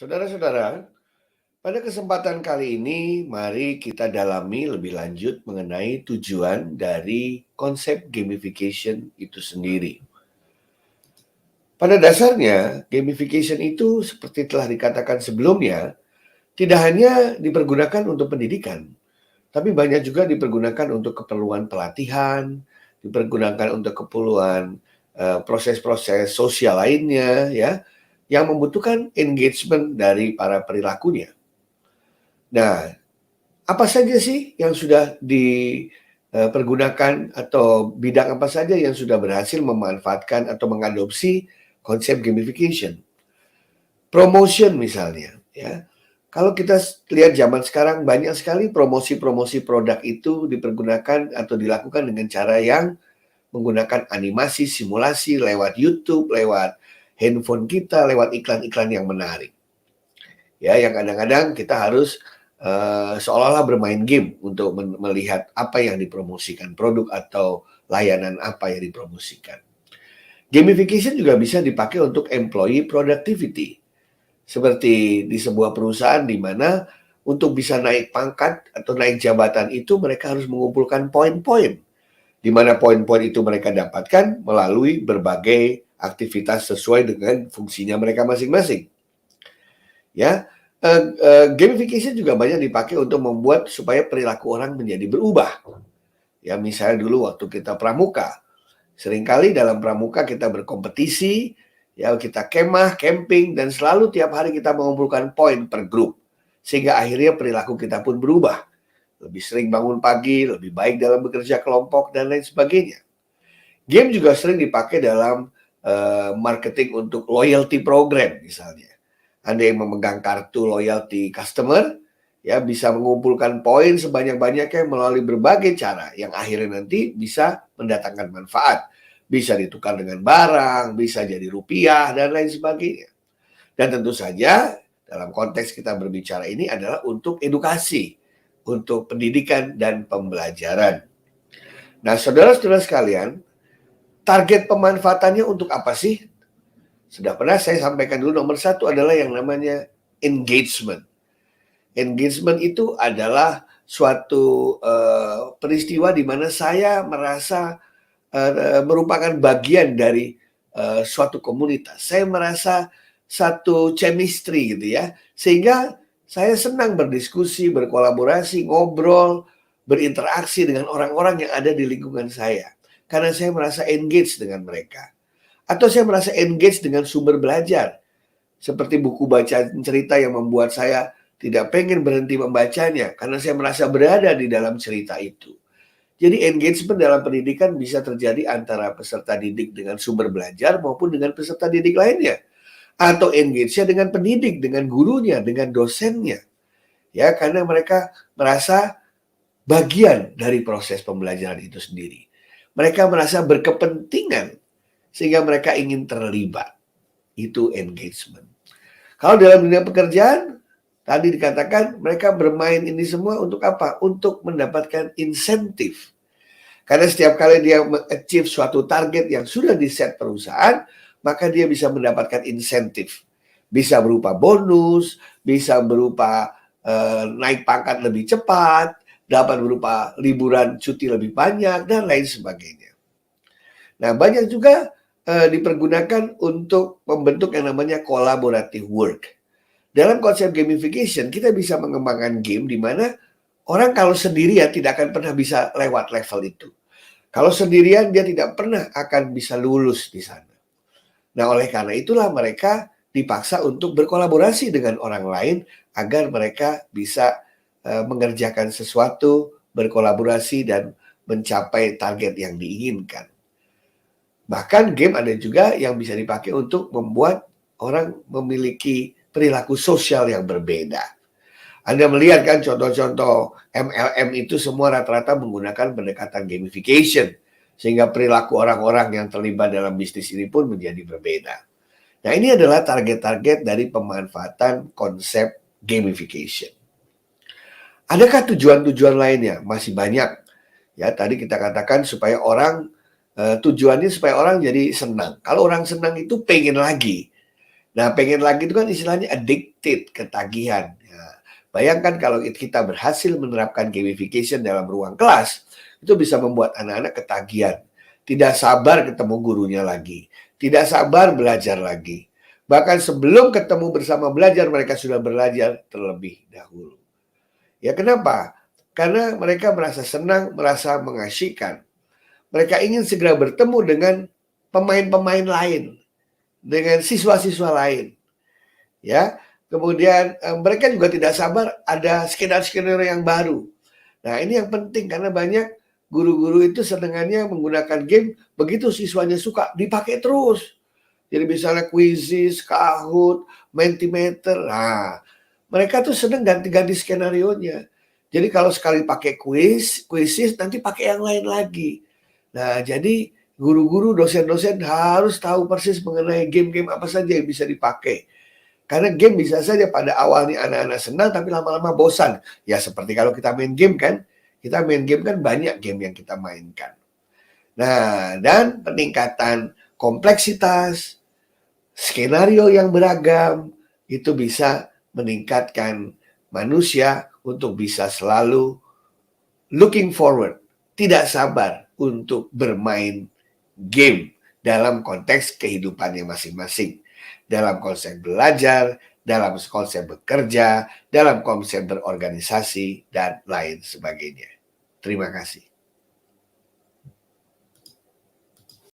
Saudara-saudara, pada kesempatan kali ini mari kita dalami lebih lanjut mengenai tujuan dari konsep gamification itu sendiri. Pada dasarnya, gamification itu seperti telah dikatakan sebelumnya, tidak hanya dipergunakan untuk pendidikan, tapi banyak juga dipergunakan untuk keperluan pelatihan, dipergunakan untuk keperluan proses-proses sosial lainnya, ya, yang membutuhkan engagement dari para perilakunya. Nah, apa saja sih yang sudah dipergunakan atau bidang apa saja yang sudah berhasil memanfaatkan atau mengadopsi konsep gamification? Promotion misalnya, ya. Kalau kita lihat zaman sekarang banyak sekali promosi-promosi produk itu dipergunakan atau dilakukan dengan cara yang menggunakan animasi, simulasi lewat YouTube, lewat handphone kita, lewat iklan-iklan yang menarik. Ya, yang kadang-kadang kita harus seolah-olah bermain game untuk melihat apa yang dipromosikan, produk atau layanan apa yang dipromosikan. Gamification juga bisa dipakai untuk employee productivity. Seperti di sebuah perusahaan di mana untuk bisa naik pangkat atau naik jabatan itu mereka harus mengumpulkan poin-poin. Di mana poin-poin itu mereka dapatkan melalui berbagai aktivitas sesuai dengan fungsinya mereka masing-masing. Ya, gamification juga banyak dipakai untuk membuat supaya perilaku orang menjadi berubah. Ya, misalnya dulu waktu kita pramuka, seringkali dalam pramuka kita berkompetisi, ya kita kemah, camping, dan selalu tiap hari kita mengumpulkan poin per grup. Sehingga akhirnya perilaku kita pun berubah. Lebih sering bangun pagi, lebih baik dalam bekerja kelompok, dan lain sebagainya. Game juga sering dipakai dalam marketing untuk loyalty program misalnya. Anda yang memegang kartu loyalty customer, ya bisa mengumpulkan poin sebanyak-banyaknya melalui berbagai cara yang akhirnya nanti bisa mendatangkan manfaat. Bisa ditukar dengan barang, bisa jadi rupiah, dan lain sebagainya. Dan tentu saja dalam konteks kita berbicara ini adalah untuk edukasi, untuk pendidikan dan pembelajaran. Nah, saudara-saudara sekalian, target pemanfaatannya untuk apa sih? Sudah pernah saya sampaikan dulu, nomor satu adalah yang namanya engagement. Engagement itu adalah suatu peristiwa di mana saya merasa merupakan bagian dari suatu komunitas. Saya merasa satu chemistry gitu ya. Sehingga saya senang berdiskusi, berkolaborasi, ngobrol, berinteraksi dengan orang-orang yang ada di lingkungan saya. Karena saya merasa engage dengan mereka. Atau saya merasa engage dengan sumber belajar. Seperti buku bacaan cerita yang membuat saya tidak pengen berhenti membacanya. Karena saya merasa berada di dalam cerita itu. Jadi engagement dalam pendidikan bisa terjadi antara peserta didik dengan sumber belajar maupun dengan peserta didik lainnya. Atau engage-nya dengan pendidik, dengan gurunya, dengan dosennya. Ya, karena mereka merasa bagian dari proses pembelajaran itu sendiri. Mereka merasa berkepentingan sehingga mereka ingin terlibat. Itu engagement. Kalau dalam dunia pekerjaan, tadi dikatakan mereka bermain ini semua untuk apa? Untuk mendapatkan insentif. Karena setiap kali dia mengachieve suatu target yang sudah di-set perusahaan, maka dia bisa mendapatkan insentif. Bisa berupa bonus, bisa berupa naik pangkat lebih cepat, dapat berupa liburan cuti lebih banyak, dan lain sebagainya. Nah, banyak juga dipergunakan untuk membentuk yang namanya collaborative work. Dalam konsep gamification, kita bisa mengembangkan game di mana orang kalau sendirian tidak akan pernah bisa lewat level itu. Kalau sendirian dia tidak pernah akan bisa lulus di sana. Nah, oleh karena itulah mereka dipaksa untuk berkolaborasi dengan orang lain agar mereka bisa mengerjakan sesuatu, berkolaborasi dan mencapai target yang diinginkan. Bahkan game ada juga yang bisa dipakai untuk membuat orang memiliki perilaku sosial yang berbeda. Anda melihat kan contoh-contoh MLM itu semua rata-rata menggunakan pendekatan gamification. Sehingga perilaku orang-orang yang terlibat dalam bisnis ini pun menjadi berbeda. Nah, ini adalah target-target dari pemanfaatan konsep gamification. Adakah tujuan-tujuan lainnya? Masih banyak. Ya, tadi kita katakan supaya orang tujuannya supaya orang jadi senang. Kalau orang senang itu pengen lagi. Nah, pengen lagi itu kan istilahnya addicted, ketagihan. Ya, bayangkan kalau kita berhasil menerapkan gamification dalam ruang kelas, itu bisa membuat anak-anak ketagihan. Tidak sabar ketemu gurunya lagi. Tidak sabar belajar lagi. Bahkan sebelum ketemu bersama belajar, mereka sudah belajar terlebih dahulu. Ya kenapa? Karena mereka merasa senang, merasa mengasyikkan. Mereka ingin segera bertemu dengan pemain-pemain lain, dengan siswa-siswa lain. Ya, kemudian mereka juga tidak sabar ada skenario-skenario yang baru. Nah, ini yang penting karena banyak guru-guru itu senangannya menggunakan game, begitu siswanya suka, dipakai terus. Jadi misalnya Quizizz, Kahoot, Mentimeter. Nah, mereka tuh seneng ganti-ganti skenarionya. Jadi kalau sekali pakai Quizizz nanti pakai yang lain lagi. Nah, jadi guru-guru, dosen-dosen harus tahu persis mengenai game-game apa saja yang bisa dipakai. Karena game bisa saja pada awalnya anak-anak senang, tapi lama-lama bosan. Ya seperti kalau kita main game kan, kita main game kan banyak game yang kita mainkan. Nah, dan peningkatan kompleksitas, skenario yang beragam, itu bisa meningkatkan manusia untuk bisa selalu looking forward, tidak sabar untuk bermain game dalam konteks kehidupannya masing-masing. Dalam konsep belajar, dalam konsep bekerja, dalam konsep berorganisasi, dan lain sebagainya. Terima kasih.